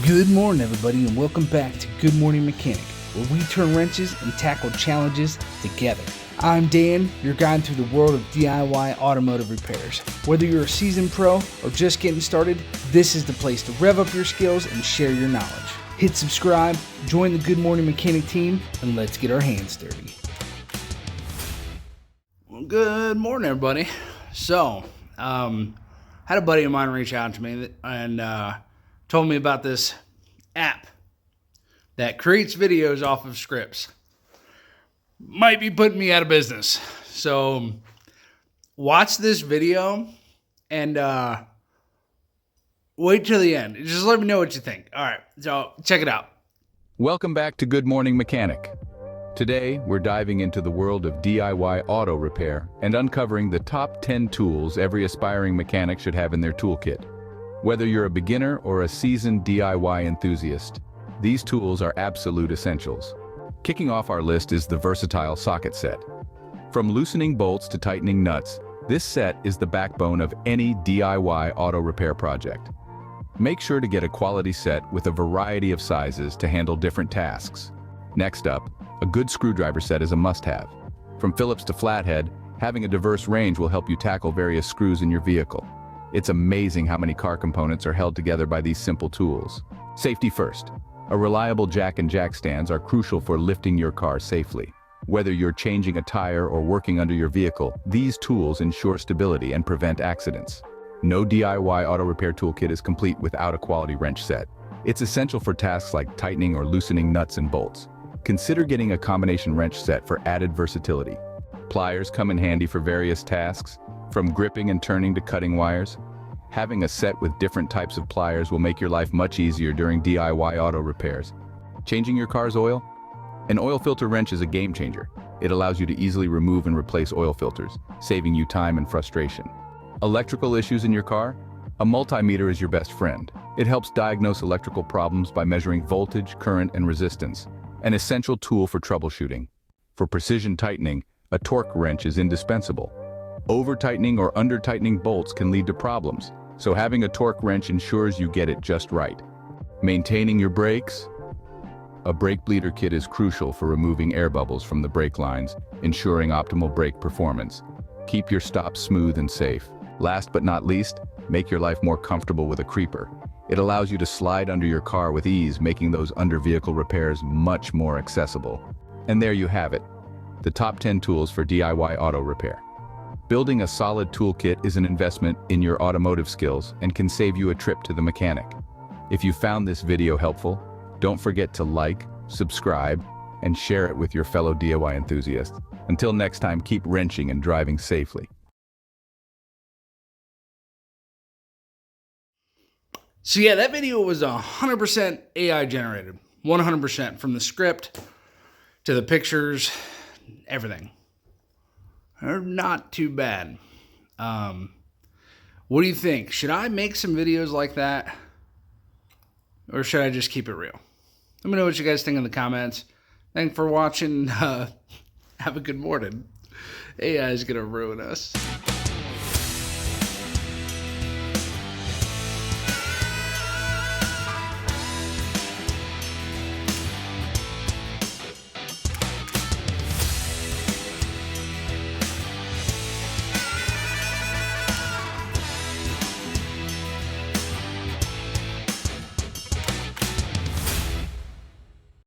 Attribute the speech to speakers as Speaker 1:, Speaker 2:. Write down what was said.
Speaker 1: Good morning, everybody, and welcome back to Good Morning Mechanic, where we turn wrenches and tackle challenges together. I'm Dan, your guide through the world of DIY automotive repairs. Whether you're a seasoned pro or just getting started, this is the place to rev up your skills and share your knowledge. Hit subscribe, join the Good Morning Mechanic team, and let's get our hands dirty. Well, good morning, everybody. So, had a buddy of mine reach out to me and told me about this app that creates videos off of scripts. Might be putting me out of business. So watch this video and wait till the end. Just let me know what you think. All right, so check it out.
Speaker 2: Welcome back to Good Morning Mechanic. Today, we're diving into the world of DIY auto repair and uncovering the top 10 tools every aspiring mechanic should have in their toolkit. Whether you're a beginner or a seasoned DIY enthusiast, these tools are absolute essentials. Kicking off our list is the versatile socket set. From loosening bolts to tightening nuts, this set is the backbone of any DIY auto repair project. Make sure to get a quality set with a variety of sizes to handle different tasks. Next up, a good screwdriver set is a must-have. From Phillips to flathead, having a diverse range will help you tackle various screws in your vehicle. It's amazing how many car components are held together by these simple tools. Safety first. A reliable jack and jack stands are crucial for lifting your car safely. Whether you're changing a tire or working under your vehicle, these tools ensure stability and prevent accidents. No DIY auto repair toolkit is complete without a quality wrench set. It's essential for tasks like tightening or loosening nuts and bolts. Consider getting a combination wrench set for added versatility. Pliers come in handy for various tasks, from gripping and turning to cutting wires. Having a set with different types of pliers will make your life much easier during DIY auto repairs. Changing your car's oil? An oil filter wrench is a game changer. It allows you to easily remove and replace oil filters, saving you time and frustration. Electrical issues in your car? A multimeter is your best friend. It helps diagnose electrical problems by measuring voltage, current, and resistance, an essential tool for troubleshooting. For precision tightening, a torque wrench is indispensable. Over-tightening or under-tightening bolts can lead to problems, so having a torque wrench ensures you get it just right. Maintaining your brakes? A brake bleeder kit is crucial for removing air bubbles from the brake lines, ensuring optimal brake performance. Keep your stops smooth and safe. Last but not least, make your life more comfortable with a creeper. It allows you to slide under your car with ease, making those under-vehicle repairs much more accessible. And there you have it, the top 10 tools for DIY auto repair. Building a solid toolkit is an investment in your automotive skills and can save you a trip to the mechanic. If you found this video helpful, don't forget to like, subscribe, and share it with your fellow DIY enthusiasts. Until next time, keep wrenching and driving safely.
Speaker 1: So yeah, that video was 100% AI generated. 100% from the script to the pictures, everything. They're not too bad. What do you think? Should I make some videos like that? Or should I just keep it real? Let me know what you guys think in the comments. Thanks for watching. Have a good morning. AI is going to ruin us.